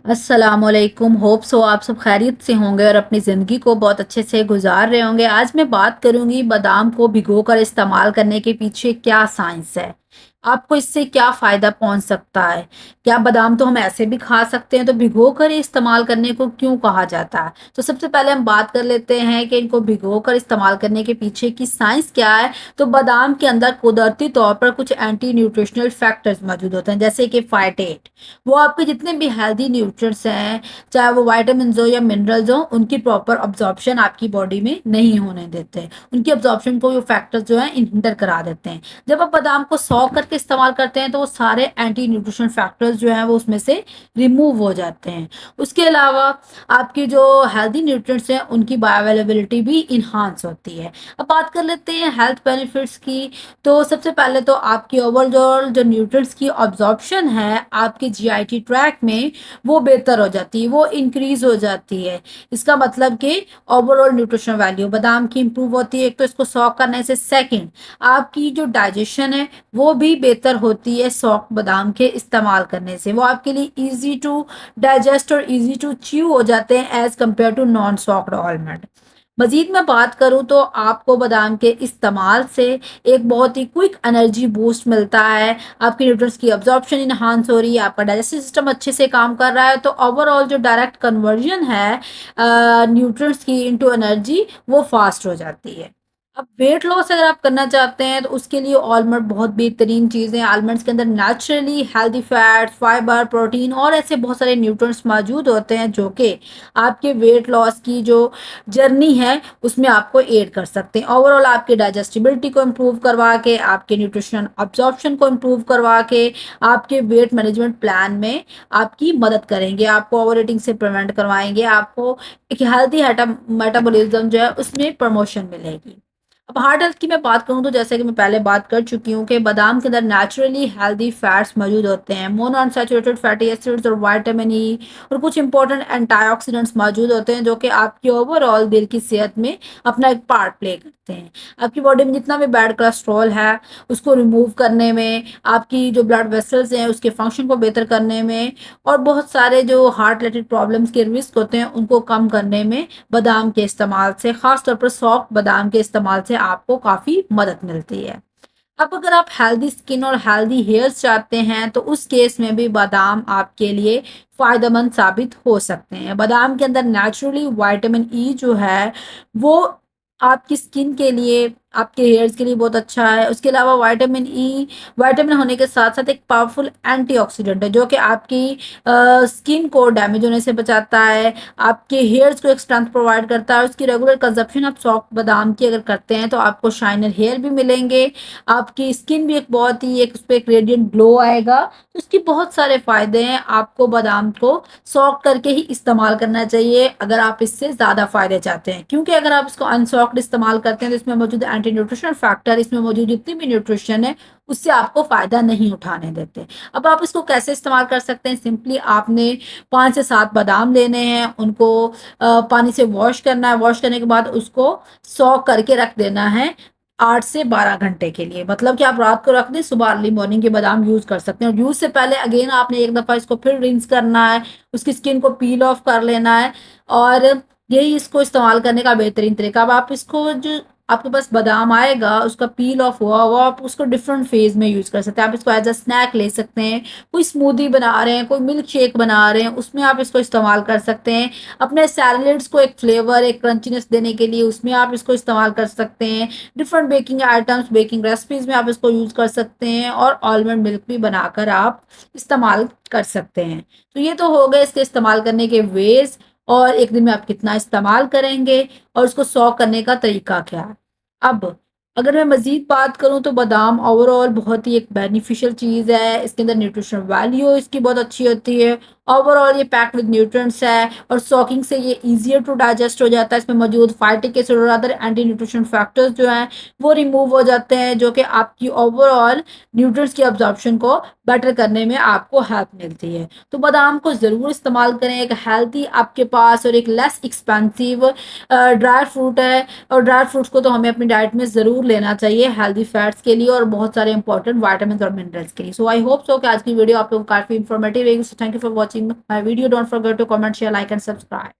अस्सलामुअलैकुम। Hope so आप सब खैरियत से होंगे और अपनी ज़िंदगी को बहुत अच्छे से गुजार रहे होंगे। आज मैं बात करूंगी बादाम को भिगोकर इस्तेमाल करने के पीछे क्या साइंस है। आपको इससे क्या फ़ायदा पहुंच सकता है। क्या बादाम तो हम ऐसे भी खा सकते हैं, तो भिगोकर ही इस्तेमाल करने को क्यों कहा जाता है। तो सबसे पहले हम बात कर लेते हैं कि इनको भिगोकर इस्तेमाल करने के पीछे की साइंस क्या है। तो बादाम के अंदर कुदरती तौर पर कुछ एंटी न्यूट्रिशनल फैक्टर्स मौजूद होते हैं, जैसे कि फाइटेट। वो आपके जितने भी हेल्दी न्यूट्रिएंट्स हैं, चाहे वो विटामिन्स हो या मिनरल्स हो, उनकी प्रॉपर अब्जॉर्प्शन आपकी बॉडी में नहीं होने देते हैं। उनकी अब्जॉर्प्शन को वो फैक्टर्स जो है हिंडर करा देते हैं। जब आप बादाम को सॉक करके इस्तेमाल करते हैं तो वो सारे एंटी न्यूट्रिशन फैक्टर्स जो हैं वो उसमें से रिमूव हो जाते हैं। उसके अलावा आपकी जो हेल्दी न्यूट्रिएंट्स हैं उनकी बायोअवेलेबिलिटी भी इन्हांस होती है। अब बात कर लेते हैं हेल्थ बेनिफिट्स की। तो सबसे पहले तो आपकी ओवरऑल जो न्यूट्रिएंट्स की अब्जॉर्प्शन है आपके जीआईटी ट्रैक में, वो बेहतर हो जाती है, वो इंक्रीज हो जाती है। इसका मतलब कि ओवरऑल न्यूट्रिशन वैल्यू बादाम की इंप्रूव होती है। एक तो इसको सॉक करने से, सेकंड आपकी जो डाइजेशन है वो भी बेहतर होती है सॉक बादाम के इस्तेमाल करने से। वो आपके लिए इजी टू डाइजेस्ट और इजी टू च्यू हो जाते हैं as compare to non soaked almond. मजीद मैं बात करूँ तो आपको बादाम के इस्तेमाल से एक बहुत ही क्विक एनर्जी बूस्ट मिलता है। आपकी न्यूट्रिएंट्स की अब्जॉर्प्शन इन्हांस हो रही है, आपका डाइजेस्टिव सिस्टम अच्छे से काम कर रहा है, तो ओवरऑल जो डायरेक्ट कन्वर्जन है न्यूट्रिएंट्स की इनटू एनर्जी, वो फास्ट हो जाती है। अब वेट लॉस अगर आप करना चाहते हैं तो उसके लिए आलमंड बहुत बेहतरीन चीज़ है। आलमंड्स के अंदर naturally healthy fats, fibre, protein और ऐसे बहुत सारे न्यूट्रिएंट्स मौजूद होते हैं जो कि आपके वेट लॉस की जो जर्नी है उसमें आपको एड कर सकते हैं। ओवरऑल आपके डाइजेस्टिबिलिटी को इम्प्रूव करवा के, आपके न्यूट्रिशन अब्जॉर्प्शन को इम्प्रूव करवा के, आपके वेट मैनेजमेंट प्लान में आपकी मदद करेंगे, आपको ओवर ईटिंग से प्रिवेंट करवाएंगे, आपको एक हेल्दी मेटाबॉलिज्म जो है उसमें प्रमोशन मिलेगी। अब हार्ट हेल्थ की मैं बात करूँ तो जैसे कि मैं पहले बात कर चुकी हूँ कि बादाम के अंदर नेचुरली हेल्दी फैट्स मौजूद होते हैं, मोनो अनसैचुरेटेड फैटी एसिड्स और विटामिन ई और कुछ इंपॉर्टेंट एंटीऑक्सीडेंट्स मौजूद होते हैं जो कि आपकी ओवरऑल दिल की सेहत में अपना एक पार्ट प्ले करते हैं। आपकी बॉडी में जितना भी बैड कोलेस्ट्रॉल है उसको रिमूव करने में, आपकी जो ब्लड वेसल्स हैं उसके फंक्शन को बेहतर करने में, और बहुत सारे जो हार्ट रिलेटेड प्रॉब्लम्स के रिस्क होते हैं उनको कम करने में बादाम के इस्तेमाल से, खास तौर पर सॉफ्ट बादाम के इस्तेमाल से आपको काफ़ी मदद मिलती है। अब अगर आप हेल्दी स्किन और हेल्दी हेयर्स चाहते हैं तो उस केस में भी बादाम आपके लिए फ़ायदेमंद साबित हो सकते हैं। बादाम के अंदर नेचुरली विटामिन ई जो है वो आपकी स्किन के लिए, आपके हेयर्स के लिए बहुत अच्छा है। उसके अलावा विटामिन ई, विटामिन होने के साथ-साथ एक पावरफुल एंटीऑक्सीडेंट है जो कि आपकी स्किन को डैमेज होने से बचाता है, आपके हेयर्स को एक स्ट्रेंथ प्रोवाइड करता है। उसकी रेगुलर कंजप्शन आप सॉफ्ट बादाम की अगर करते हैं तो आपको शाइनर हेयर भी मिलेंगे, आपकी स्किन भी एक बहुत ही एक उसपे एक रेडिएंट ग्लो आएगा। तो इसके बहुत सारे फ़ायदे हैं। आपको बादाम को सॉक करके ही इस्तेमाल करना चाहिए अगर आप इससे ज़्यादा फ़ायदे चाहते हैं, क्योंकि अगर आप इसको अनसॉक्ड इस्तेमाल करते हैं तो इसमें मौजूद एंटी न्यूट्रिशनल फैक्टर, इसमें मौजूद जितनी भी न्यूट्रिशन है उससे आपको फ़ायदा नहीं उठाने देते। अब आप इसको कैसे इस्तेमाल कर सकते हैं, सिंपली आपने 5 से 7 बादाम लेने हैं, उनको पानी से वॉश करना है, वॉश करने के बाद उसको सॉक करके रख देना है 8 से 12 घंटे के लिए। मतलब कि आप रात को रख दें, सुबह अर्ली मॉर्निंग के बादाम यूज़ कर सकते हैं, और यूज़ से पहले अगेन आपने एक दफ़ा इसको फिर रिंस करना है, उसकी स्किन को पील ऑफ कर लेना है, और यही इसको इस्तेमाल करने का बेहतरीन तरीका। अब आप इसको जो आपके पास बादाम आएगा उसका पील ऑफ हुआ हुआ, आप उसको डिफरेंट फेज़ में यूज़ कर सकते हैं। आप इसको एज़ अ स्नैक ले सकते हैं, कोई स्मूदी बना रहे हैं, कोई मिल्क शेक बना रहे हैं, उसमें आप इसको इस्तेमाल कर सकते हैं। अपने सैलेड्स को एक फ्लेवर, एक क्रंचीनेस देने के लिए उसमें आप इसको इस्तेमाल कर सकते हैं। Different baking items, baking recipes में आप इसको यूज़ कर सकते हैं, और आलमंड मिल्क भी बनाकर आप इस्तेमाल कर सकते हैं। तो ये तो हो गए इसके इस्तेमाल करने के वेज़, और एक दिन में आप कितना इस्तेमाल करेंगे, और उसको सॉक करने का तरीका क्या है। अब अगर मैं मज़ीद बात करूँ तो बादाम ओवरऑल बहुत ही एक बेनिफिशियल चीज़ है, इसके अंदर न्यूट्रिशनल वैल्यू इसकी बहुत अच्छी होती है। ओवरऑल ये पैक्ड विद न्यूट्रिएंट्स है, और सॉकिंग से ये ईज़ियर टू डाइजेस्ट हो जाता है। इसमें मौजूद फाइटिक एसिड और अदर एंटी न्यूट्रिशन फैक्टर्स जो हैं वो रिमूव हो जाते हैं, जो कि आपकी ओवरऑल न्यूट्रिएंट्स की अब्ज़ॉर्प्शन को बेटर करने में आपको हेल्प मिलती है। तो बादाम को ज़रूर इस्तेमाल करें, एक हेल्दी आपके पास और एक लेस एक्सपेंसिव ड्राई फ्रूट है, और ड्राई फ्रूट्स को तो हमें अपनी डाइट में ज़रूर लेना चाहिए हेल्दी फैट्स के लिए और बहुत सारे इंपॉर्टेंट विटामिन्स और मिनरल्स के लिए। सो आई होप सो कि आज की वीडियो आप लोगों को काफ़ी इन्फॉर्मेटिव रहेगी। So thank you for watching. watching my video. Don't forget to comment, share, like and subscribe.